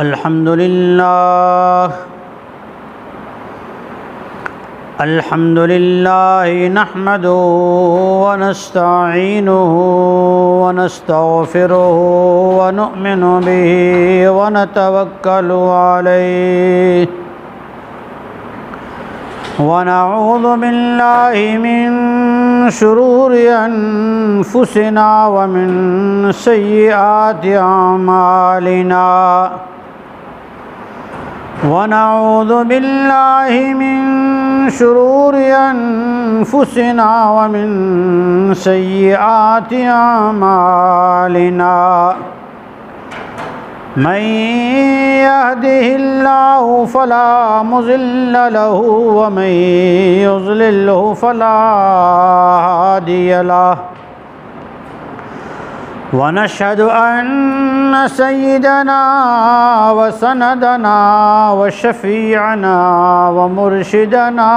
अल्हम्दुलिल्लाह नहमदुहु व नस्तईनुहु व नस्तगफिरुहु व नु'मिनु बिही व नतवक्कलु अलैहि व नऊज़ु बिल्लाहि मिन शुरूरि अनफुसिना व मिन सय्यिआति अमालिना वनऊज़ु बिल्लाहि मिन शुरूरि अनफुसिना व मिन सय्यिआति अमालिना मन यहदिहिल्लाहु फला मुज़िल्ल लहु व मन युज़लिल्हु फला हादिय लहु वनशहदु अन्न सय्यदना व सनदना व शफ़ीअना व मुर्शिदना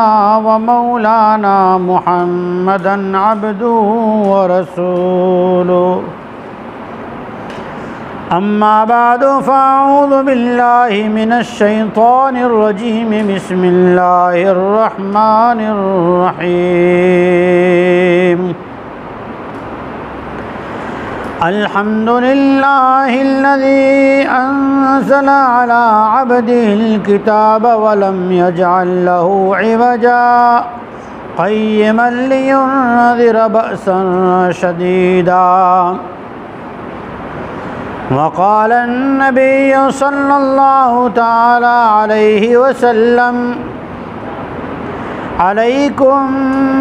व मौलाना मुहम्मदन अब्दुहु व रसूलुहु अम्मा बादु फ़अऊज़ु बिल्लाहि मिनश शैतानिर रजीम बिस्मिल्लाहिर रहमानिर रहीम अल्हम्दुलिल्लाहिल्लज़ी अंज़ला अला अब्दिहिल किताब व लम यजअल लहु इवजा क़य्यिमन लियुनज़िर बअसन शदीदा व क़ाल अन्नबिय्यु सल्लल्लाहु तआला अलैहि वसल्लम अलैकुम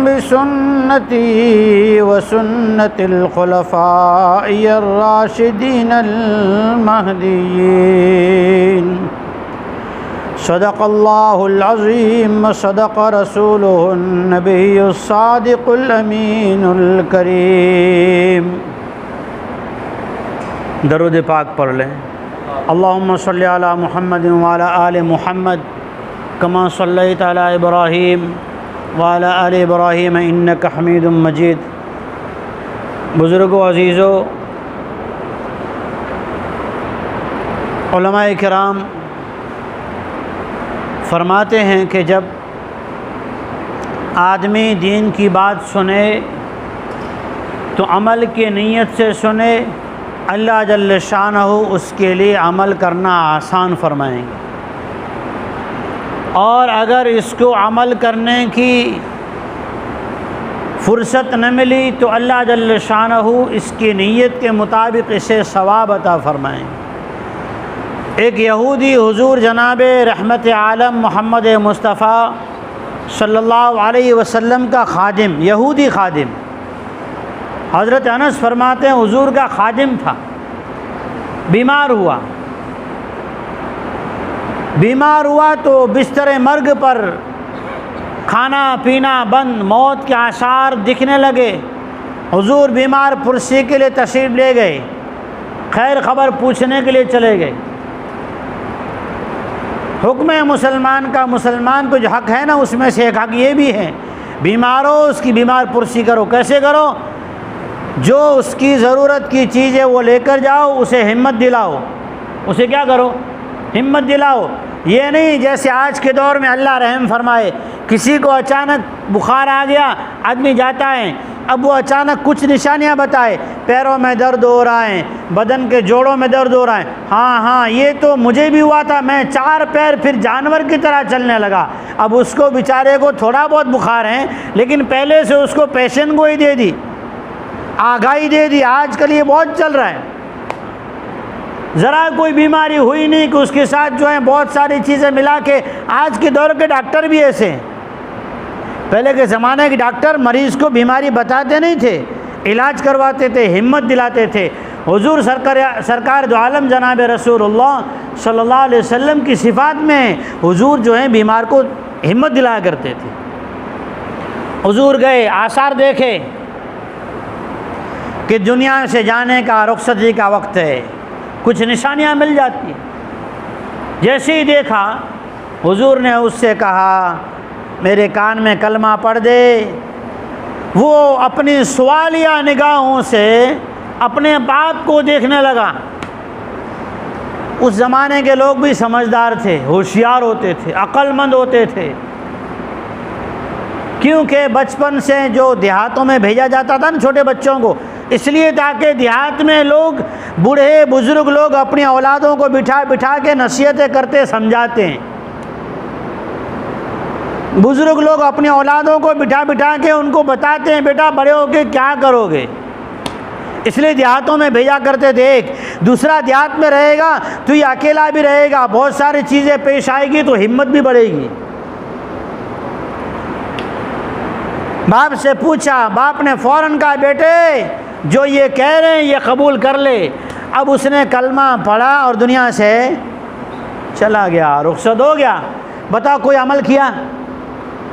बिसुन्नती व सुन्नतिल खुलफ़ाइर राशिदीनल महदीय्यीन सदक़ल्लाहुल अज़ीम व सदक़ रसूलुहुन नबियुस सादिक़ुल अमीनुल करीम। दरूद पाक पढ़ लें। अल्लाहुम्मा सल्लि अला मुहम्मदिन व अला आलि मुहम्मद कमा सल्लैता अला इब्राहीम व अला आलि इब्राहीम इन्नका हमीदुम मजीद। बुज़ुर्गों, अज़ीज़ों, उलमाए किराम फरमाते हैं कि जब आदमी दीन की बात सुने तो अमल की नीयत से सुने, अल्लाह जल्ल शानहू उसके लिए अमल करना आसान फरमाएंगे। और अगर इसको अमल करने की फ़ुर्सत न मिली तो अल्लाह जल्ल शानहू इसकी नीयत के मुताबिक इसे सवाब अता फरमाएंगे। एक यहूदी हुजूर जनाब रहमत आलम मोहम्मद मुस्तफ़ा सल्लल्लाहु अलैहि वसल्लम का खादिम, यहूदी खादिम, हज़रत अनस फरमाते हैं हुजूर का खादिम था, बीमार हुआ तो बिस्तर मर्ग पर खाना पीना बंद, मौत के आसार दिखने लगे। हुजूर बीमार पुरसी के लिए तशरीफ़ ले गए, खैर खबर पूछने के लिए चले गए। हुक्म है मुसलमान का, मुसलमान को जो हक़ है ना उसमें से एक हक़ ये भी है, बीमार हो उसकी बीमार पुरसी करो। कैसे करो? जो उसकी ज़रूरत की चीज़ है वो लेकर जाओ, उसे हिम्मत दिलाओ। उसे क्या करो? हिम्मत दिलाओ। ये नहीं जैसे आज के दौर में अल्लाह रहम फरमाए, किसी को अचानक बुखार आ गया, आदमी जाता है, अब वो अचानक कुछ निशानियां बताए, पैरों में दर्द हो रहा है, बदन के जोड़ों में दर्द हो रहा है। हाँ, ये तो मुझे भी हुआ था, मैं 4 पैर फिर जानवर की तरह चलने लगा। अब उसको बेचारे को थोड़ा बहुत बुखार है, लेकिन पहले से उसको पेशेंट गोई दे दी, आगाही दे दी। आजकल ये बहुत चल रहा है। ज़रा कोई बीमारी हुई नहीं कि उसके साथ जो है बहुत सारी चीज़ें मिला के, आज के दौर के डॉक्टर भी ऐसे हैं। पहले के ज़माने के डॉक्टर मरीज़ को बीमारी बताते नहीं थे, इलाज करवाते थे, हिम्मत दिलाते थे। हुजूर सरकार दो आलम जनाब रसूलुल्लाह सल्लल्लाहु अलैहि वसल्लम की सिफ़ात में हुजूर जो है बीमार को हिम्मत दिलाया करते थे। हुजूर गए, आसार देखे कि दुनिया से जाने का, रुखसती का वक्त है, कुछ निशानियां मिल जाती। जैसे ही देखा हुजूर ने उससे कहा मेरे कान में कलमा पढ़ दे। वो अपनी सवालिया निगाहों से अपने बाप को देखने लगा। उस ज़माने के लोग भी समझदार थे, होशियार होते थे, अक्लमंद होते थे, क्योंकि बचपन से जो देहातों में भेजा जाता था ना छोटे बच्चों को, इसलिए ताकि देहात में लोग, बूढ़े बुज़ुर्ग लोग अपनी औलादों को बिठा बिठा के नसीहतें करते समझाते हैं। बुज़ुर्ग लोग अपनी औलादों को बिठा बिठा के उनको बताते हैं, बेटा बड़े होके क्या करोगे, इसलिए देहातों में भेजा करते थे। एक दूसरा देहात में रहेगा तो ये अकेला भी रहेगा, बहुत सारी चीज़ें पेश आएगी तो हिम्मत भी बढ़ेगी। बाप से पूछा, बाप ने फ़ौरन कहा, बेटे जो ये कह रहे हैं ये कबूल कर ले। अब उसने कलमा पढ़ा और दुनिया से चला गया, रुखसत हो गया। बताओ कोई अमल किया?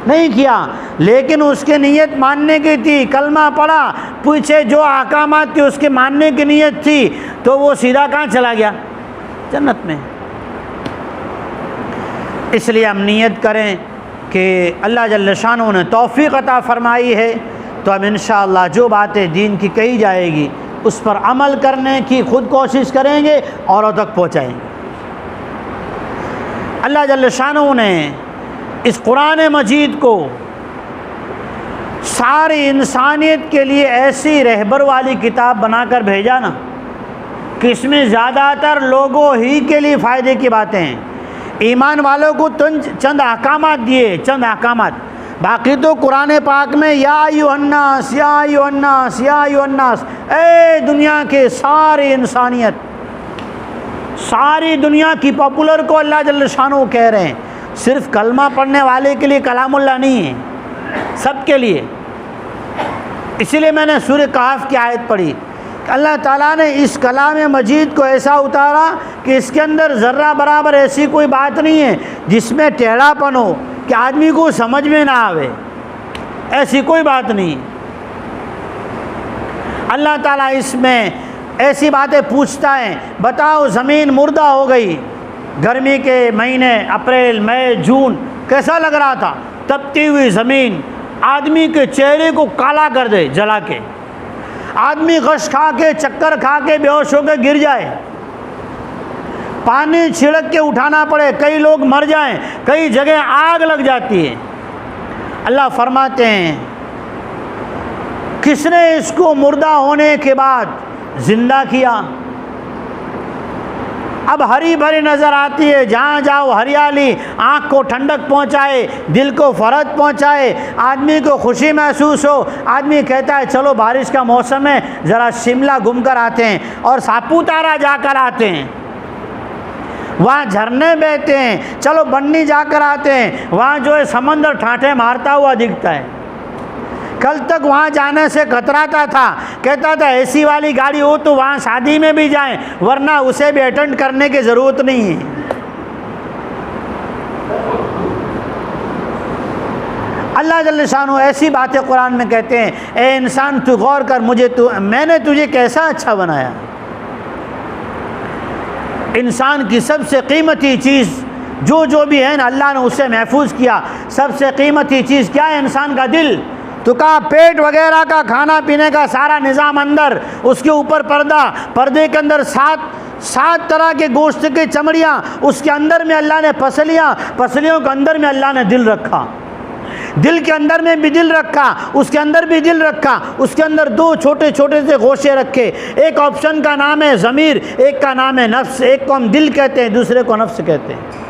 नहीं किया, लेकिन उसके नीयत मानने की थी, कलमा पढ़ा, पीछे जो अहकामात थे उसके मानने की नीयत थी, तो वो सीधा कहाँ चला गया? जन्नत में। इसलिए हम नीयत करें कि अल्लाह जल्ल शानो ने तौफीक अता फरमाई है, तो हम इंशाअल्लाह जो बातें दीन की कही जाएगी उस पर अमल करने की खुद कोशिश करेंगे, औरों तक पहुँचाएँगे। अल्लाह जल्ल शानो ने इस कुरान मजीद को सारी इंसानियत के लिए ऐसी रहबर वाली किताब बनाकर भेजा ना कि इसमें ज़्यादातर लोगों ही के लिए फ़ायदे की बातें हैं। ईमान वालों को चंद अहकामात दिए, चंद अहकामात, बाकी तो कुरान पाक में या अय्युहन्नास या अय्युहन्नास या अय्युहन्नास, ए दुनिया के सारी इंसानियत, सारी दुनिया की पॉपुलर को अल्लाह जल्ल शानो कह रहे हैं। सिर्फ कलमा पढ़ने वाले के लिए कलामुल्लाह नहीं है, सबके लिए। इसीलिए मैंने सूरह कहफ की आयत पढ़ी, अल्लाह ताला ने इस कलाम मजीद को ऐसा उतारा कि इसके अंदर ज़र्रा बराबर ऐसी कोई बात नहीं है जिसमें टेढ़ापन हो कि आदमी को समझ में ना आवे, ऐसी कोई बात नहीं। अल्लाह ताला इसमें ऐसी बातें पूछता है, बताओ ज़मीन मुर्दा हो गई, गर्मी के महीने अप्रैल मई जून कैसा लग रहा था, तपती हुई ज़मीन आदमी के चेहरे को काला कर दे जला के, आदमी गश खा के चक्कर खा के बेहोश होकर गिर जाए, पानी छिड़क के उठाना पड़े, कई लोग मर जाएं, कई जगह आग लग जाती है। अल्लाह फरमाते हैं, किसने इसको मुर्दा होने के बाद जिंदा किया? अब हरी भरी नज़र आती है, जहाँ जाओ हरियाली, आँख को ठंडक पहुँचाए, दिल को फरहत पहुँचाए, आदमी को खुशी महसूस हो। आदमी कहता है चलो बारिश का मौसम है, ज़रा शिमला घूम कर आते हैं और सापुतारा जाकर आते हैं, वहाँ झरने बहते हैं, चलो बन्नी जाकर आते हैं, वहाँ जो है समंदर ठाठे मारता हुआ दिखता है। कल तक वहाँ जाने से कतराता था, कहता था एसी वाली गाड़ी हो तो वहाँ शादी में भी जाएं, वरना उसे भी अटेंड करने की ज़रूरत नहीं है। अल्लाह जल्ल शानो ऐसी बातें कुरान में कहते हैं, ए इंसान तू गौर कर, मैंने तुझे कैसा अच्छा बनाया। इंसान की सबसे कीमती चीज़ जो भी है ना, अल्लाह ने उससे महफूज किया। सबसे कीमती चीज़ क्या है? इंसान का दिल। तो कहा पेट वगैरह का, खाना पीने का सारा निज़ाम अंदर, उसके ऊपर पर्दा, पर्दे के अंदर सात तरह के गोश्त की चमड़ियाँ, उसके अंदर में अल्लाह ने पसलियाँ, पसलियों के अंदर में अल्लाह ने दिल रखा, दिल के अंदर में भी दिल रखा, उसके अंदर भी दिल रखा, उसके अंदर दो छोटे छोटे से गोशे रखे। एक ऑप्शन का नाम है ज़मीर, एक का नाम है नफ्स। एक को हम दिल कहते हैं, दूसरे को नफ्स कहते हैं।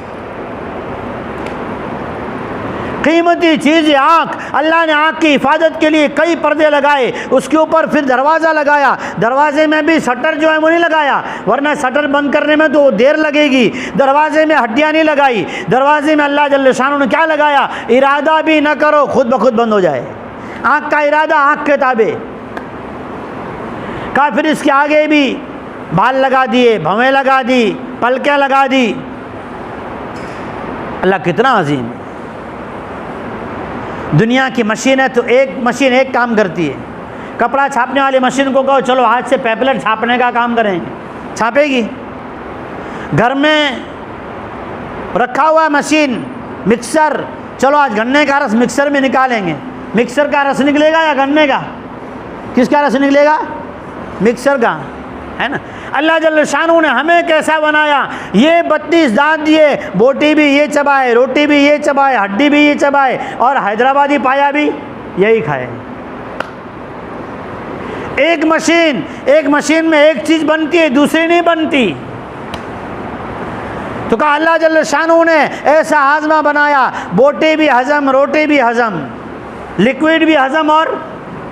कीमती चीज़ आँख, अल्लाह ने आँख की हिफाजत के लिए कई पर्दे लगाए, उसके ऊपर फिर दरवाज़ा लगाया। दरवाजे में भी शटर जो है वो नहीं लगाया, वरना शटर बंद करने में तो देर लगेगी। दरवाजे में हड्डियाँ नहीं लगाई, दरवाजे में अल्लाह जल्ल शानो ने क्या लगाया? इरादा भी न करो, खुद ब खुद बंद हो जाए। आँख का इरादा आँख के ताबे का। फिर इसके आगे भी बाल लगा दिए, भवें लगा दी, पलकें लगा दी। अल्लाह कितना अजीम। दुनिया की मशीन है तो एक मशीन एक काम करती है। कपड़ा छापने वाली मशीन को कहो चलो हाथ से पेपलेट छापने का काम करेंगे, छापेगी। घर में रखा हुआ मशीन मिक्सर, चलो आज गन्ने का रस मिक्सर में निकालेंगे। मिक्सर का रस निकलेगा या गन्ने का? किसका रस निकलेगा? मिक्सर का, है ना। अल्लाह जल्ल शानू ने हमें कैसा बनाया, ये 32 दांत दिए, बोटी भी ये चबाए, रोटी भी ये चबाए, हड्डी भी ये चबाए और हैदराबादी पाया भी यही खाए। एक मशीन में एक चीज़ बनती है, दूसरी नहीं बनती। तो कहा अल्लाह जल्ल शानू ने ऐसा हाजमा बनाया, बोटी भी हजम, रोटी भी हजम, लिक्विड भी हजम और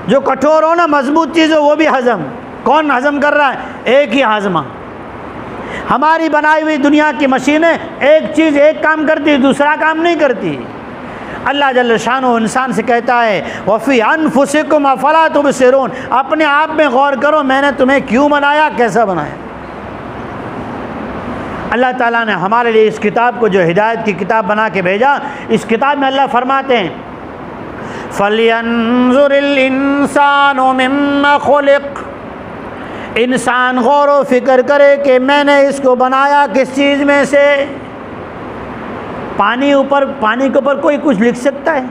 जो कठोर हो ना मजबूत चीज़ हो वो भी हजम। कौन हजम कर रहा है? एक ही हाजमा। हमारी बनाई हुई दुनिया की मशीनें एक चीज़ एक काम करती है, दूसरा काम नहीं करती। अल्लाह जल्ल शानो इंसान से कहता है वफ़ी अनफुसिकुम अफला तुबसिरून, अपने आप में गौर करो मैंने तुम्हें क्यों बनाया, कैसा बनाया। अल्लाह ताला ने हमारे लिए इस किताब को जो हिदायत की किताब बना के भेजा, इस किताब में अल्लाह फरमाते हैं फलियंजुरिल इंसानु मिम्मा खुलिक, इंसान गौर व फिक्र करे कि मैंने इसको बनाया किस चीज़ में से। पानी के ऊपर कोई कुछ लिख सकता है?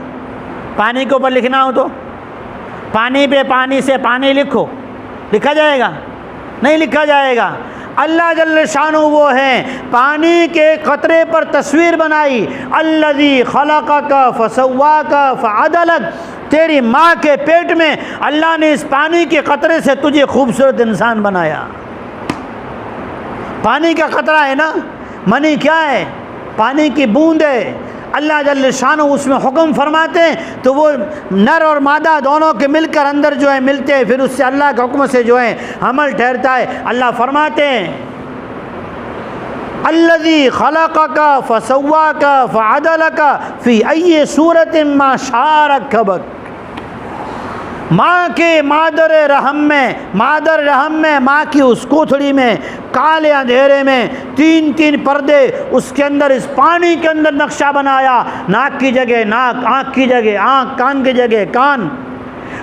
पानी के ऊपर लिखना हो तो पानी पे पानी से पानी लिखो, लिखा जाएगा? नहीं लिखा जाएगा। अल्लाह जल्ल शानु वो हैं पानी के कतरे पर तस्वीर बनाई, अल्लज़ी खलक़का फसव्वाका फ़अदलक, तेरी माँ के पेट में अल्लाह ने इस पानी के कतरे से तुझे खूबसूरत इंसान बनाया। पानी का कतरा है ना, मनी क्या है? पानी की बूंद है। अल्लाह जल्ल शानु उसमें हुक्म फरमाते हैं तो वो नर और मादा दोनों के मिलकर अंदर जो है मिलते हैं, फिर उससे अल्लाह के हुक्म से जो है अमल ठहरता है। अल्लाह फरमाते हैं अल्लज़ी खलक़का फसव्वाका फ़अदलका फ़ी अय्यि सूरतिन मा शाअ रक्कबक। माँ के मादर रहम में माँ की उस कोथड़ी में काले अंधेरे में 3-3 पर्दे, उसके अंदर इस पानी के अंदर नक्शा बनाया। नाक की जगह नाक, आँख की जगह आँख, कान की जगह कान,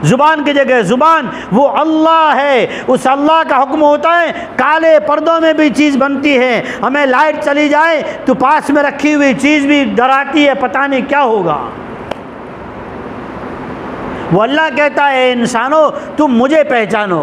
ज़ुबान की जगह ज़ुबान। वो अल्लाह है, उस अल्लाह का हुक्म होता है। काले पर्दों में भी चीज़ बनती है। हमें लाइट चली जाए तो पास में रखी हुई चीज़ भी डराती है, पता नहीं क्या होगा। वो अल्लाह कहता है इंसानों तुम मुझे पहचानो।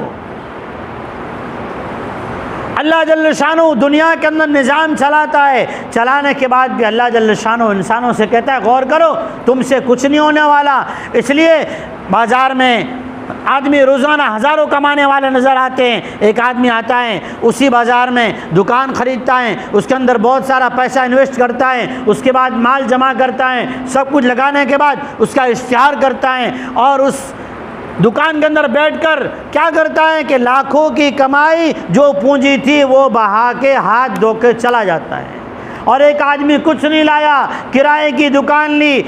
अल्लाह जल्ल शानो दुनिया के अंदर निज़ाम चलाता है, चलाने के बाद भी अल्लाह जल्ल शानो इंसानों से कहता है गौर करो तुमसे कुछ नहीं होने वाला। इसलिए बाज़ार में आदमी रोज़ाना हज़ारों कमाने वाले नज़र आते हैं। एक आदमी आता है, उसी बाज़ार में दुकान ख़रीदता है, उसके अंदर बहुत सारा पैसा इन्वेस्ट करता है, उसके बाद माल जमा करता है, सब कुछ लगाने के बाद उसका इश्तिहार करता है और उस दुकान के अंदर बैठकर क्या करता है कि लाखों की कमाई जो पूंजी थी वो बहा के हाथ धो के चला जाता है। और एक आदमी कुछ नहीं लाया, किराए की दुकान ली,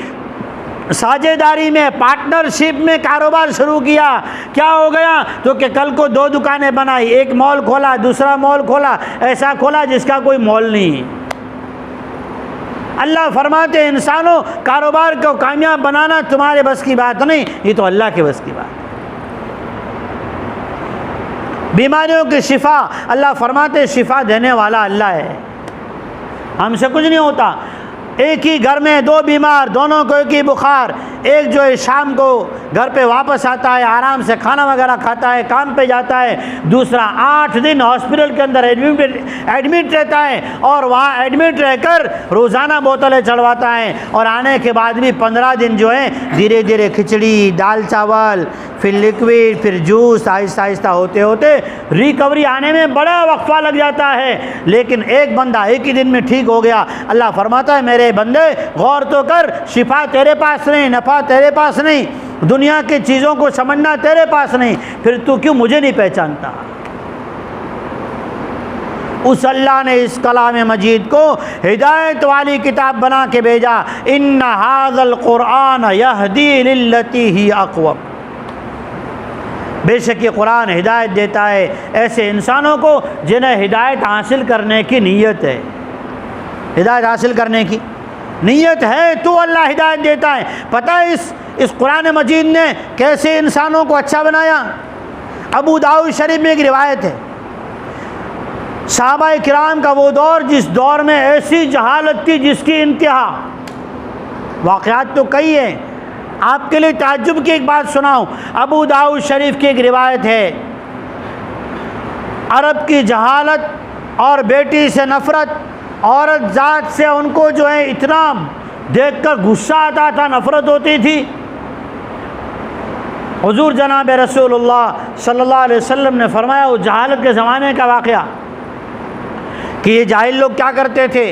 साझेदारी में पार्टनरशिप में कारोबार शुरू किया। क्या हो गया तो कि कल को 2 दुकानें बनाई, एक मॉल खोला, दूसरा मॉल खोला, ऐसा खोला जिसका कोई मॉल नहीं। अल्लाह फरमाते इंसानों कारोबार को कामयाब बनाना तुम्हारे बस की बात नहीं, ये तो अल्लाह के बस की बात। बीमारियों की शिफा अल्लाह फरमाते शिफा देने वाला अल्लाह है, हमसे कुछ नहीं होता। एक ही घर में 2 बीमार, दोनों को एक ही बुखार, एक जो है शाम को घर पे वापस आता है, आराम से खाना वगैरह खाता है, काम पे जाता है, दूसरा 8 दिन हॉस्पिटल के अंदर एडमिट रहता है और वहाँ एडमिट रहकर रोज़ाना बोतलें चढ़वाता है और आने के बाद भी 15 दिन जो है धीरे धीरे खिचड़ी, दाल चावल, फिर लिक्विड, फिर जूस, आहिस्ता आहिस्ता होते होते रिकवरी आने में बड़ा वक्फा लग जाता है। लेकिन एक बंदा एक ही दिन में ठीक हो गया। अल्लाह फरमाता है मेरे बंदे गौर तो कर, शिफा तेरे पास नहीं, नफ़ा तेरे पास नहीं, दुनिया की चीज़ों को समझना तेरे पास नहीं, फिर तू क्यों मुझे नहीं पहचानता। उस अल्लाह ने इस कलाम मजीद को हिदायत वाली किताब बना के भेजा। इन्ना हाज़ल क़ुरआन यहदी लिल्लती ही अक़वम, बेशक ये कुरान हिदायत देता है ऐसे इंसानों को जिन्हें हिदायत हासिल करने की नीयत है। हिदायत हासिल करने की नीयत है तो अल्लाह हिदायत देता है। पता है इस कुरान मजीद ने कैसे इंसानों को अच्छा बनाया। अबू दाऊद शरीफ में एक रिवायत है, सहाबा किराम का वो दौर जिस दौर में ऐसी जहालत थी जिसकी इंतहा। वाक़यात तो कई हैं, आपके लिए ताज्जुब की एक बात सुनाऊं। अबू दाऊद शरीफ की एक रिवायत है, अरब की जहालत और बेटी से नफ़रत, औरत ज़ात से उनको जो है इतना देखकर गुस्सा आता था, नफ़रत होती थी। हुज़ूर जनाब रसूलुल्लाह सल्लल्लाहु अलैहि वसल्लम ने फरमाया, उस जहालत के ज़माने का वाक़या कि ये जाहिल लोग क्या करते थे,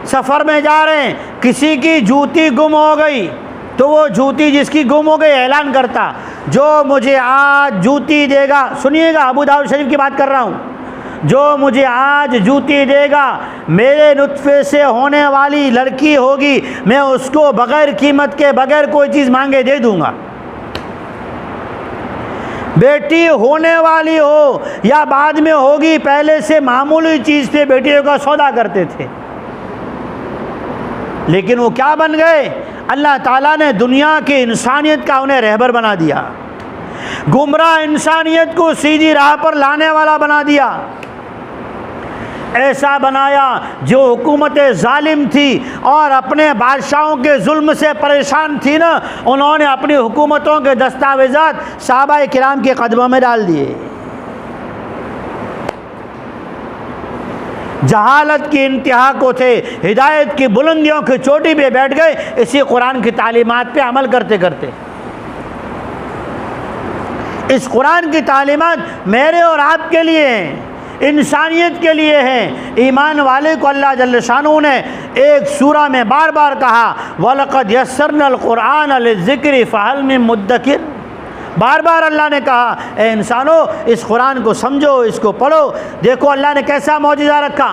सफ़र में जा रहे हैं, किसी की जूती गुम हो गई तो वो जूती जिसकी गुम हो गई ऐलान करता, जो मुझे आज जूती देगा, सुनिएगा अबू दाऊद शरीफ की बात कर रहा हूँ, जो मुझे आज जूती देगा, मेरे नुत्फ़े से होने वाली लड़की होगी, मैं उसको बग़ैर कीमत के, बग़ैर कोई चीज़ मांगे दे दूँगा। बेटी होने वाली हो या बाद में होगी, पहले से मामूली चीज़ पे बेटियों का सौदा करते थे। लेकिन वो क्या बन गए, अल्लाह ताला ने दुनिया की इंसानियत का उन्हें रहबर बना दिया, गुमराह इंसानियत को सीधी राह पर लाने वाला बना दिया। ऐसा बनाया जो हुकूमतें जालिम थी और अपने बादशाहों के जुल्म से परेशान थी ना, उन्होंने अपनी हुकूमतों के दस्तावेज़ात सहाबाए किराम के कदमों में डाल दिए। जहालत की इंतहा को थे, हिदायत की बुलंदियों की चोटी पे बैठ गए, इसी कुरान की तालीमात पे अमल करते करते। इस कुरान की तालीमात मेरे और आपके लिए हैं, इंसानियत के लिए हैं। ईमान वाले को अल्लाह जल्ल शानहू ने एक सूरा में बार बार कहा, वलक़द यस्सरनल कुरान लिज़्ज़िक्रि फ़हल मिन मुद्दकिर। बार बार अल्लाह ने कहा, ए इंसानों इस कुरान को समझो, इसको पढ़ो। देखो अल्लाह ने कैसा मौजिज़ा रखा,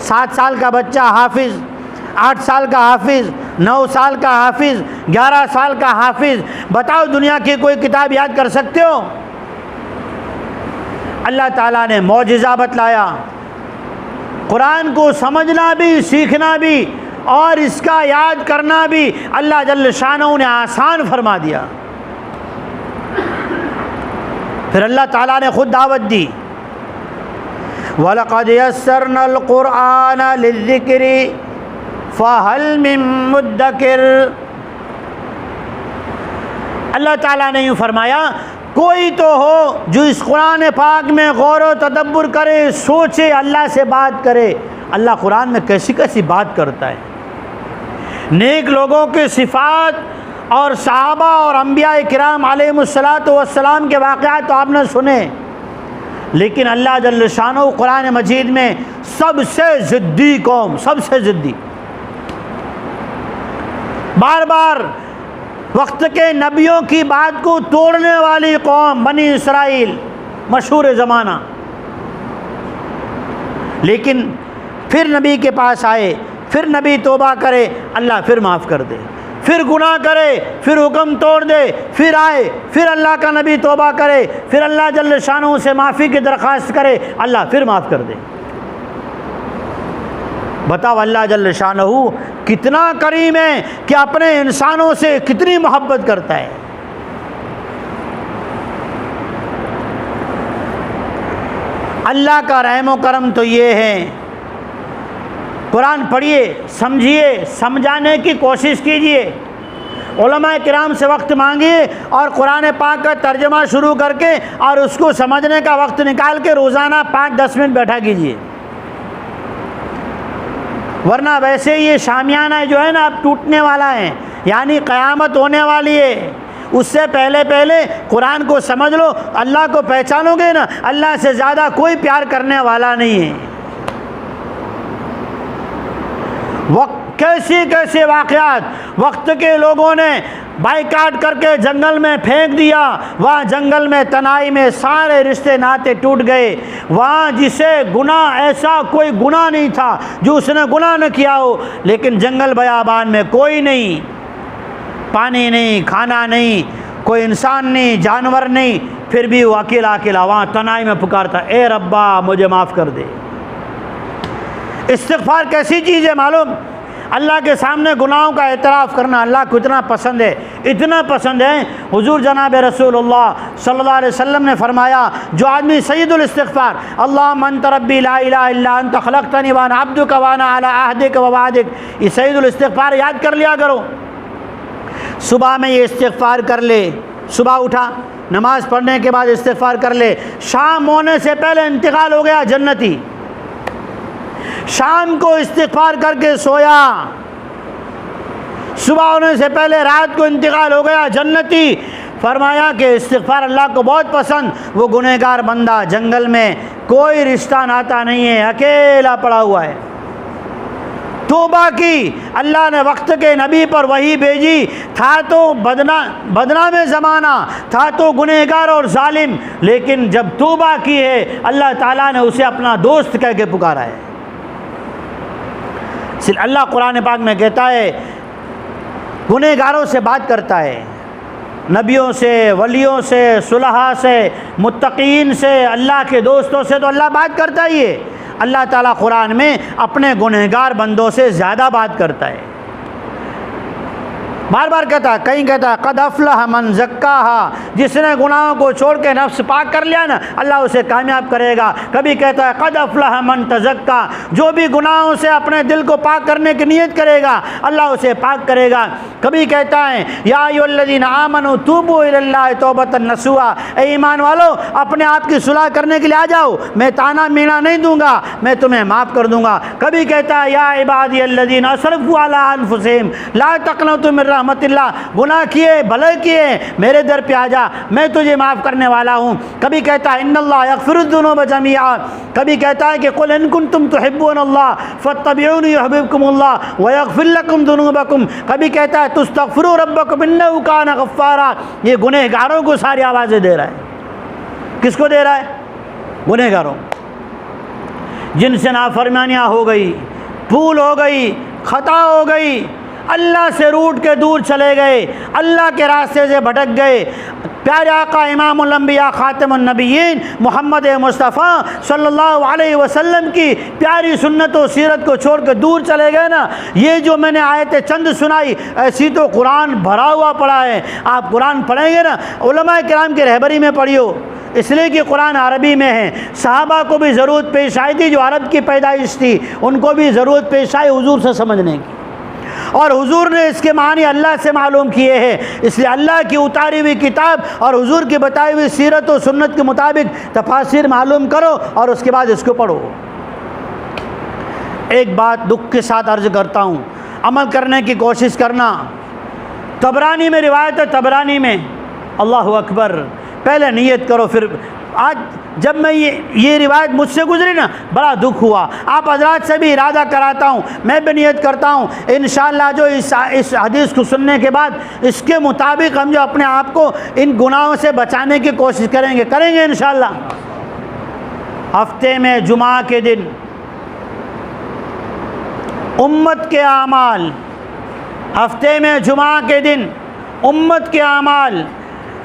7 साल का बच्चा हाफिज़, 8 साल का हाफिज़, 9 साल का हाफिज़, 11 साल का हाफिज़। बताओ दुनिया की कोई किताब याद कर सकते हो? अल्लाह ताला ने मौजिज़ा बतलाया। कुरान को समझना भी, सीखना भी और इसका याद करना भी अल्लाह जल्ल शानहू ने आसान फरमा दिया। फिर अल्लाह ताला ने खुद दावत दी, वलक़द यस्सरनल कुरआन लिज़्ज़िक्रि फ़हल मिन मुद्दकिर। अल्लाह ताला ने यूँ फरमाया, कोई तो हो जो इस कुरान पाक में गौर व तदब्बुर करे, सोचे, अल्लाह से बात करे। अल्लाह कुरान में कैसी कैसी बात करता है। नेक लोगों के सिफ़ात और सहाबा और अंबिया किराम अलैहिमुस्सलातु वस्सलाम के वाक़यात तो आपने सुने, लेकिन अल्लाह जल्ल शानहू कुरान मजीद में सबसे ज़िद्दी कौम, सबसे ज़िद्दी, बार बार वक्त के नबियों की बात को तोड़ने वाली कौम बनी इसराइल, मशहूर ज़माना। लेकिन फिर नबी के पास आए, फिर नबी तौबा करे, अल्लाह फिर माफ़ कर दे, फिर गुनाह करे, फिर हुक्म तोड़ दे, फिर आए, फिर अल्लाह का नबी तौबा करे, फिर अल्लाह जल्ल शानहू से माफ़ी की दरख्वास्त करे, अल्लाह फिर माफ़ कर दे। बताओ अल्लाह जल्ल शानहू कितना करीम है कि अपने इंसानों से कितनी मोहब्बत करता है। अल्लाह का रहम करम तो ये है, कुरान पढ़िए, समझिए, समझाने की कोशिश कीजिए, उलमा किराम से वक्त मांगिए और कुरान पाक का तर्जमा शुरू करके और उसको समझने का वक्त निकाल के रोज़ाना 5-10 मिनट बैठा कीजिए। वरना वैसे ये शामियाना जो है ना अब टूटने वाला है, यानी क़यामत होने वाली है। उससे पहले पहले कुरान को समझ लो, अल्लाह को पहचानोगे ना, अल्लाह से ज़्यादा कोई प्यार करने वाला नहीं है। वक्त कैसे कैसे वाक़यात वक्त के लोगों ने बाइकाट करके जंगल में फेंक दिया, वहाँ जंगल में तनाई में सारे रिश्ते नाते टूट गए। वहाँ जिसे गुनाह, ऐसा कोई गुनाह नहीं था जो उसने गुनाह न किया हो, लेकिन जंगल बयाबान में कोई नहीं, पानी नहीं, खाना नहीं, कोई इंसान नहीं, जानवर नहीं, फिर भी वो अकेला अकेला वहाँ तनाई में पुकारता, ए रब्बा मुझे माफ़ कर दे। इस्तिग़फ़ार कैसी चीज़ है मालूम? अल्लाह के सामने गुनाहों का एतराफ़ करना अल्लाह को इतना पसंद है, इतना पसंद है। हुज़ूर जनाब रसूलुल्लाह सल्लल्लाहु अलैहि वसल्लम ने फरमाया, जो आदमी सय्यदुल इस्तिग़फ़ार, अल्लाहुम्मा अन्त रब्बी ला इलाहा इल्ला अन्त ख़लक़तनी व अना अब्दुका व अना अला अहदिका व वअदिक, ये सय्यदुल इस्तिग़फ़ार याद कर लिया करो। सुबह में ये इस्तिग़फ़ार कर ले, सुबह उठा नमाज पढ़ने के बाद इस्तिग़फ़ार कर ले। शाम होने से पहले इंतकाल हो गया जन्नती, शाम को इस्तिग़फ़ार करके सोया, सुबह होने से पहले रात को इंतकाल हो गया जन्नती। फरमाया कि इस्तिग़फ़ार अल्लाह को बहुत पसंद। वो गुनहगार बंदा जंगल में कोई रिश्ता नाता नहीं है, अकेला पड़ा हुआ है, तौबा की, अल्लाह ने वक्त के नबी पर वही भेजी, था तो बदनाम ज़माना, था तो गुनहगार और जालिम, लेकिन जब तौबा की है अल्लाह ताला ने उसे अपना दोस्त कह के पुकारा है। इसलिए अल्लाह कुरान पाक में कहता है गुनहगारों से बात करता है, नबियों से, वलियों से, सुलहा से, मुत्तकीन से, अल्लाह के दोस्तों से तो अल्लाह बात करता ही है। अल्लाह ताला कुरान में अपने गुनहगार बंदों से ज़्यादा बात करता है, बार बार कहता है। कहीं कहता है क़द अफ़लह मन ज़क्काहा, जिसने गुनाहों को छोड़ के नफ्स पाक कर लिया ना अल्लाह उसे कामयाब करेगा। कभी कहता है क़द अफ़लह मन तज़क्का, जो भी गुनाहों से अपने दिल को पाक करने की नीयत करेगा अल्लाह उसे पाक करेगा। कभी कहता है या अय्युहल्लज़ीना आमनू तूबू इलल्लाहि तौबतन नसूहा, ए ईमान वालो अपने आप की सुलह करने के लिए आ जाओ, मैं ताना मीना नहीं दूंगा, मैं तुम्हें माफ़ कर दूंगा। कभी कहता है या इबादियल्लज़ीना असरफ़ू अला अनफुसिहिम ला तक़नतू मिन रहमतिल्लाह, गुनाह किए भले किए मेरे दर पे आ जा, मैं तुझे माफ़ करने वाला हूँ। कभी कहता है इन्नल्लाह यग़फ़िरुज़्ज़ुनूब जमीआ, कभी कहता है कि कुल इन कुंतुम तुहिब्बूनल्लाह फ़त्तबिऊनी युहब्बिबकुमुल्लाह व यग़फ़िर लकुम ज़ुनूबकुम। कभी कहता है तुस्तग़फ़िरू रब्बकुम इन्नहु कान गफ़्फ़ारा। ये गुनहगारों को सारी आवाज़ें दे रहा है। किसको दे रहा है? गुनहगारों, जिनसे नाफरमानियाँ हो गई, भूल हो गई, ख़ता हो गई, अल्लाह से रूठ के दूर चले गए, अल्लाह के रास्ते से भटक गए। प्यारे आका इमामुल अंबिया खातमुन नबिय्यीन मोहम्मद मुस्तफ़ा सल्लल्लाहु अलैहि वसल्लम की प्यारी सुन्नत और सीरत को छोड़ कर दूर चले गए ना। ये जो मैंने आयतें चंद सुनाई, ऐसी तो कुरान भरा हुआ पड़ा है। आप कुरान पढ़ेंगे ना, उलमाए किराम की रहबरी में पढ़ियो, इसलिए कि कुरान अरबी में है। सहाबा को भी ज़रूरत पेश आई थी, जो अरब की पैदाइश थी उनको भी ज़रूरत पेश आई हुजूर से समझने की, और हुजूर ने इसके मानी अल्लाह से मालूम किए हैं। इसलिए अल्लाह की उतारी हुई किताब और हुजूर की बताई हुई सीरत और सुन्नत के मुताबिक तफासिर मालूम करो और उसके बाद इसको पढ़ो। एक बात दुख के साथ अर्ज करता हूँ, अमल करने की कोशिश करना। तबरानी में रिवायत है, तबरानी में, अल्लाहु अकबर, पहले नियत करो फिर। आज जब मैं ये रिवायत मुझसे गुजरी ना बड़ा दुख हुआ। आप हजरात से भी इरादा कराता हूँ, मैं भी नियत करता हूँ इंशाअल्लाह जो इस हदीस को सुनने के बाद इसके मुताबिक हम जो अपने आप को इन गुनाहों से बचाने की कोशिश करेंगे इंशाअल्लाह। हफ्ते में जुमा के दिन उम्मत के आमाल, हफ्ते में जुमा के दिन उम्मत के आमाल,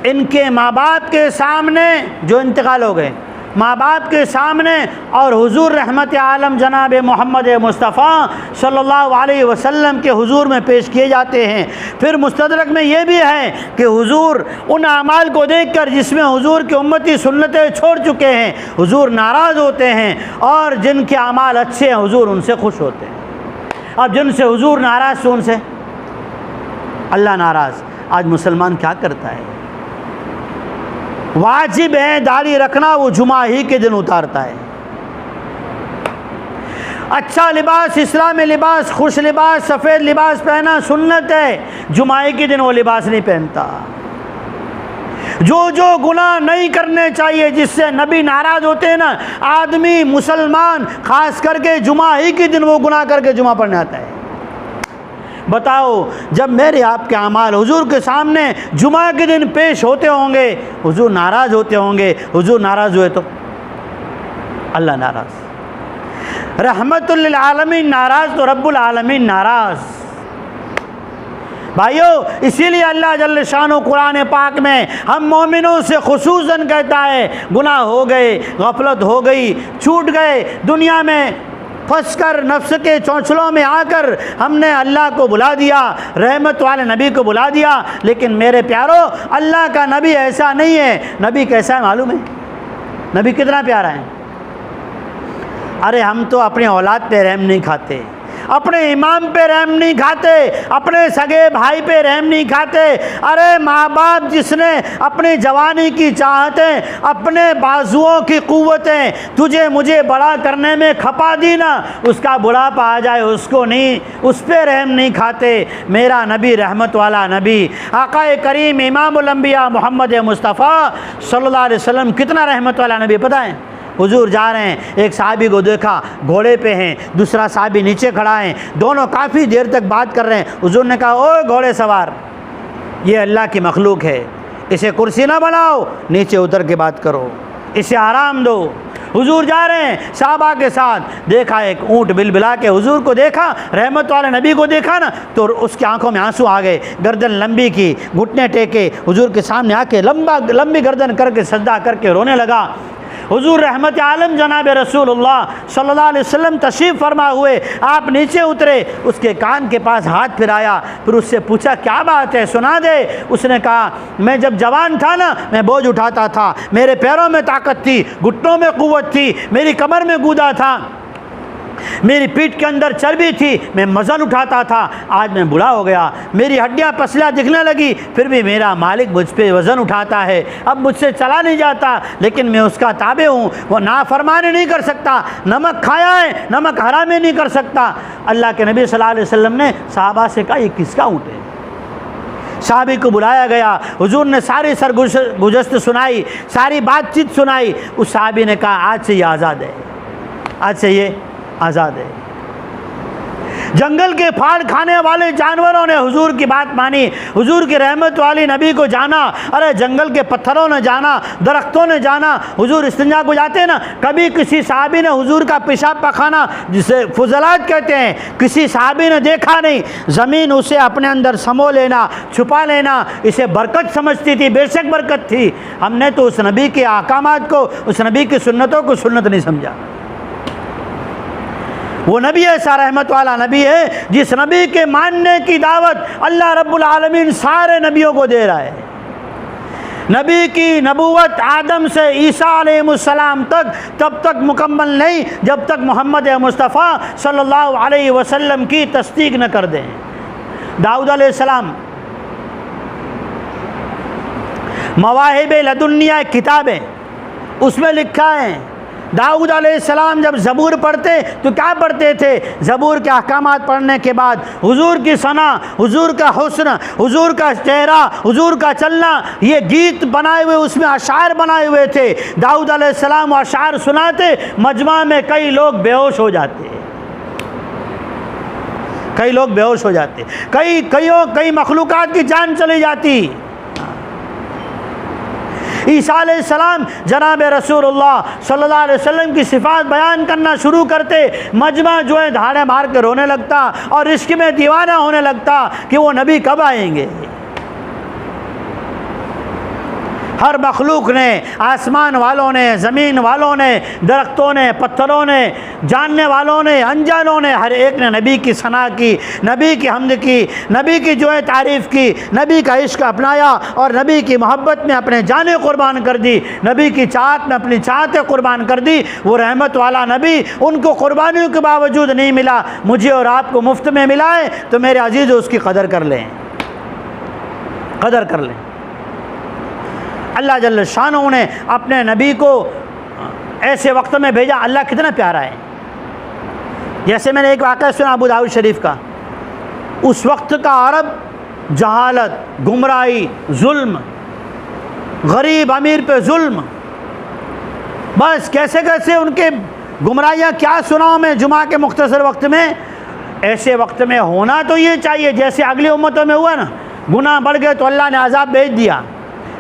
इनके माँ बाप के सामने जो इंतकाल हो गए, माँ बाप के सामने, और हुजूर रहमत आलम जनाब मोहम्मद मुस्तफ़ा सल्लल्लाहु अलैहि वसल्लम के हुजूर में पेश किए जाते हैं। फिर मुस्तदरक में ये भी है कि हुजूर उन अमाल को देखकर जिसमें हुजूर की उम्मती सुन्नतें छोड़ चुके हैं, हुजूर नाराज़ होते हैं, और जिनके अमाल अच्छे हैं हुजूर उनसे खुश होते हैं। अब जिनसे हुजूर नाराज़ थे उनसे अल्लाह नाराज़। आज मुसलमान क्या करता है? वाजिब है दाढ़ी रखना, वो जुमा ही के दिन उतारता है। अच्छा लिबास, इस्लामी लिबास, खुश लिबास, सफ़ेद लिबास पहना सुन्नत है, जुमाए के दिन वो लिबास नहीं पहनता। जो गुनाह नहीं करने चाहिए, जिससे नबी नाराज़ होते हैं ना, आदमी मुसलमान खास करके जुमा ही के दिन वो गुनाह करके जुमा पढ़ने आता है। बताओ, जब मेरे आपके अमाल हुजूर के सामने जुमा के दिन पेश होते होंगे, हुजूर नाराज़ होते होंगे। हुजूर नाराज़ हुए तो अल्लाह नाराज़, रहमतुल लिल आलमीन नाराज़ तो रब्बुल आलमीन नाराज़। भाइयों, इसीलिए अल्लाह जल्ल शानो कुरान पाक में हम मोमिनों से खुसूसन कहता है, गुनाह हो गए, गफलत हो गई, छूट गए, दुनिया में फंसकर नफ्स के चौंचलों में आकर हमने अल्लाह को बुला दिया, रहमत वाले नबी को बुला दिया। लेकिन मेरे प्यारो, अल्लाह का नबी ऐसा नहीं है। नबी कैसा है मालूम है? नबी कितना प्यारा है। अरे हम तो अपनी औलाद पे रहम नहीं खाते, अपने इमाम पे रहम नहीं खाते, अपने सगे भाई पे रहम नहीं खाते। अरे माँ बाप जिसने अपनी जवानी की चाहतें, अपने बाजुओं की कुव्वतें तुझे मुझे बड़ा करने में खपा दी ना, उसका बुढ़ापा आ जाए उसको नहीं, उस पे रहम नहीं खाते। मेरा नबी रहमत वाला नबी आकाए करीम इमामुल अंबिया मोहम्मद मुस्तफ़ा सल्लल्लाहु अलैहि वसल्लम कितना रहमत वाला नबी पता है। हुजूर जा रहे हैं, एक साहबी को देखा घोड़े पे हैं, दूसरा साहबी नीचे खड़ा है, दोनों काफ़ी देर तक बात कर रहे हैं। हुजूर ने कहा ओए घोड़े सवार, ये अल्लाह की मखलूक है, इसे कुर्सी ना बनाओ, नीचे उतर के बात करो, इसे आराम दो। हुजूर जा रहे हैं साहबा के साथ, देखा एक ऊँट बिलबिला के हुजूर को देखा, रहमत वाले नबी को देखा ना, तो उसकी आंखों में आंसू आ गए, गर्दन लंबी की, घुटने टेके हुजूर के सामने आके लंबी गर्दन करके सजदा करके रोने लगा। हुजूर रहमत आलम जनाब रसूलुल्लाह सल्लल्लाहु अलैहि वसल्लम तशरीफ़ फरमा हुए, आप नीचे उतरे, उसके कान के पास हाथ फिराया, फिर उससे पूछा क्या बात है सुना दे। उसने कहा मैं जब जवान था ना, मैं बोझ उठाता था, मेरे पैरों में ताकत थी, घुटनों में क़ुव्वत थी, मेरी कमर में गूदा था, मेरी पीठ के अंदर चर्बी थी, मैं मज़ल उठाता था। आज मैं बूढ़ा हो गया, मेरी हड्डियां पसलियाँ दिखने लगी, फिर भी मेरा मालिक मुझ पे वज़न उठाता है, अब मुझसे चला नहीं जाता, लेकिन मैं उसका ताबे हूँ। वो नाफरमानी नहीं कर सकता, नमक खाया है, नमक हरामी नहीं कर सकता। अल्लाह के नबी सल्लल्लाहु अलैहि वसल्लम ने साहबा से कहा ये किसका ऊँट है। साहबी को बुलाया गया, हुजूर ने सारी सरगुज़श्त सुनाई, सारी बातचीत सुनाई। उस साहबी ने कहा आज से ये आज़ाद है, आज से ये आज़ाद है। जंगल के फाड़ खाने वाले जानवरों ने हुजूर की बात मानी, हुजूर की रहमत वाली नबी को जाना। अरे जंगल के पत्थरों ने जाना, दरख्तों ने जाना। हुजूर इस्तिंजा को जाते हैं ना, कभी किसी साहबी ने हुजूर का पेशाब पखाना, जिसे फुजलात कहते हैं, किसी साहबी ने देखा नहीं। ज़मीन उसे अपने अंदर समो लेना, छुपा लेना, इसे बरकत समझती थी, बेशक बरकत थी। हमने तो उस नबी के अहकामात को, उस नबी की सुन्नतों को सुन्नत नहीं समझा। वो नबी ऐसा रहमत वाला नबी है जिस नबी के मानने की दावत अल्लाह रब्बुल आलमीन सारे नबियों को दे रहा है। नबी की नबूवत आदम से ईसा अलैहिस्सलाम तक तब तक मुकम्मल नहीं जब तक मोहम्मद मुस्तफ़ा सल्लल्लाहु अलैहि वसल्लम की तस्दीक न कर दें। दाऊद अलैहिस्सलाम, मवाहिब लदुन्निया किताब है, उसमें लिखा है दाऊद अलैहिस्सलाम जब ज़बूर पढ़ते तो क्या पढ़ते थे। ज़बूर के अहकामात पढ़ने के बाद हुजूर की सना, हुजूर का हुस्न, हुजूर का चेहरा, हुजूर का चलना, ये गीत बनाए हुए, उसमें अशार बनाए हुए थे। दाऊद अलैहिस्सलाम अशार सुनाते, मजमा में कई लोग बेहोश हो जाते, कई लोग बेहोश हो जाते, कई मखलूक़ात की जान चली जाती। ईसा अलैहिस्सलाम जनाब रसूलुल्लाह सल्लल्लाहु अलैहि वसल्लम की सिफ़ात बयान करना शुरू करते, मजमा जो है धाड़े मार के रोने लगता और इश्क में दीवाना होने लगता कि वो नबी कब आएंगे। हर मखलूक ने, आसमान वालों ने, ज़मीन वालों ने, दरख्तों ने, पत्थरों ने, जानने वालों ने, अनजानों ने, हर एक ने नबी की सना की, नबी की हमद की, नबी की जो है तारीफ़ की, नबी का इश्क अपनाया और नबी की मोहब्बत में अपने जाने कुर्बान कर दी, नबी की चाहत में अपनी चाहतें कुर्बान कर दी। वो रहमत वाला नबी उनको कुर्बानियों के बावजूद नहीं मिला, मुझे और आपको मुफ्त में मिला है, तो मेरे अजीज़ उसकी कदर कर लें, कदर कर लें। अल्लाह जल्ल शानहू ने अपने नबी को ऐसे वक्त में भेजा। अल्लाह कितना प्यारा है। जैसे मैंने एक वाक़या सुना अबू दाऊद शरीफ का, उस वक्त का अरब जहालत, गुमराही, जुल्म, गरीब अमीर पे जुल्म, बस कैसे कैसे उनके गुमराहियाँ क्या सुनाऊँ मैं जुमा के मुख्तसर वक्त में। ऐसे वक्त में होना तो ये चाहिए जैसे अगली उम्मतों में हुआ ना, गुनाह बढ़ गए तो अल्लाह ने अजाब भेज दिया,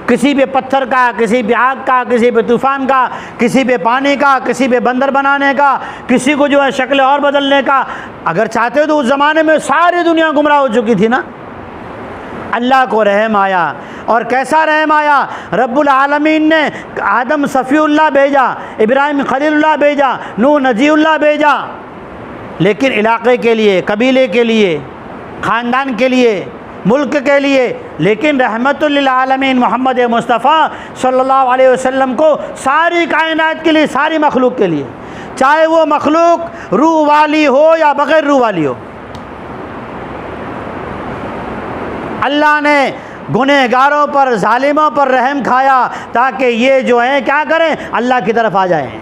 किसी पे पत्थर का, किसी पे आग का, किसी पे तूफ़ान का, किसी पे पानी का, किसी पे बंदर बनाने का, किसी को जो है शक्ल और बदलने का। अगर चाहते हो तो उस ज़माने में सारी दुनिया गुमराह हो चुकी थी ना। अल्लाह को रहम आया, और कैसा रहम आया, रब्बुल आलमीन ने आदम सफ़ीउल्लाह भेजा, इब्राहिम खलीलुल्लाह भेजा, नूह नजीउल्लाह भेजा, लेकिन इलाक़े के लिए, कबीले के लिए, ख़ानदान के लिए, मुल्क के लिए, लेकिन रहमतुल लिल आलमीन मोहम्मद मुस्तफ़ा सल्लल्लाहु अलैहि वसल्लम को सारी कायनात के लिए, सारी मखलूक के लिए। चाहे वो मखलूक रूह वाली हो या बग़ैर रूह वाली हो। अल्लाह ने गुनहगारों पर, जालिमों पर रहम खाया ताकि ये जो है क्या करें, अल्लाह की तरफ आ जाएं।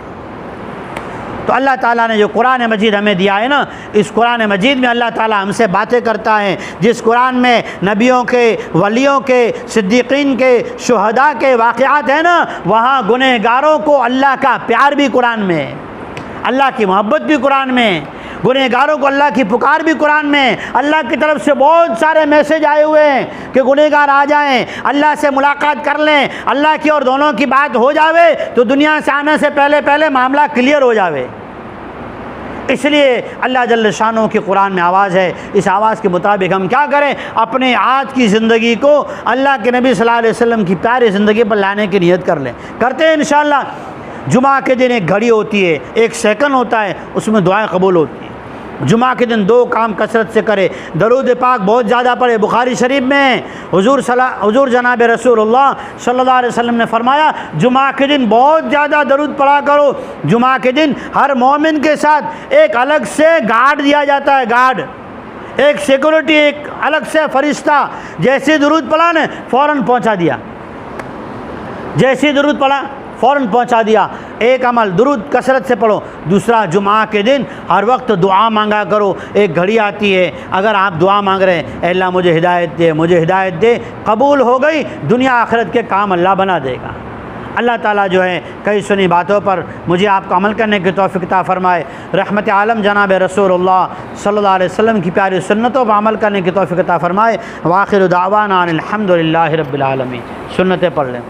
तो अल्लाह ताला ने जो कुरान मजीद हमें दिया है ना, इस कुरान मजीद में अल्लाह ताला हमसे बातें करता है। जिस कुरान में नबियों के, वलियों के, सिद्दीकीन के, शुहदा के वाक़यात हैं ना, वहाँ गुनहगारों को अल्लाह का प्यार भी कुरान में है, अल्लाह की मोहब्बत भी कुरान में है, गुनहगारों को अल्लाह की पुकार भी कुरान में। अल्लाह की तरफ से बहुत सारे मैसेज आए हुए हैं कि गुनहगार आ जाएं, अल्लाह से मुलाकात कर लें, अल्लाह की और दोनों की बात हो जावे तो दुनिया से आने से पहले पहले मामला क्लियर हो जावे। इसलिए अल्लाह जल्ल शानो की कुरान में आवाज़ है, इस आवाज़ के मुताबिक हम क्या करें, अपने आज की ज़िंदगी को अल्लाह के नबी सल्लल्लाहु अलैहि वसल्लम की प्यारी ज़िंदगी पर लाने की नियत कर लें। करते हैं इंशाअल्लाह। जुमा के दिन एक घड़ी होती है, एक सेकंड होता है, उसमें दुआएं कबूल होती हैं। जुमा के दिन दो काम कसरत से करे, दरूद पाक बहुत ज़्यादा पढ़े। बुखारी शरीफ में हुजूर जनाब रसूलुल्लाह सल्लल्लाहु अलैहि वसल्लम ने फरमाया, जुमा के दिन बहुत ज़्यादा दरूद पढ़ा करो। जुमा के दिन हर मोमिन के साथ एक अलग से गार्ड दिया जाता है, गार्ड, एक सिक्योरिटी, एक अलग से फरिश्ता। जैसे दरूद पढ़ा ने फ़ौरन पहुँचा दिया, जैसे दरूद पढ़ा फ़ौरन पहुंचा दिया। एक अमल दुरूद कसरत से पढ़ो। दूसरा, जुमा के दिन हर वक्त दुआ मांगा करो। एक घड़ी आती है, अगर आप दुआ मांग रहे हैं, अल्लाह मुझे हिदायत दे, मुझे हिदायत दे, कबूल हो गई, दुनिया आखिरत के काम अल्लाह बना देगा। अल्लाह ताला जो है कई सुनी बातों पर मुझे आपको अमल करने की तौफीक अता फरमाए। रहमत आलम जनाब रसूलुल्लाह सल्लल्लाहु अलैहि वसल्लम की प्यारी सुन्नतों पर अमल करने की तौफीक अता फरमाए। व आखिर दावाना अनिल हम्दुलिल्लाहि रब्बिल आलमीन। सुन्नतें पढ़ लें।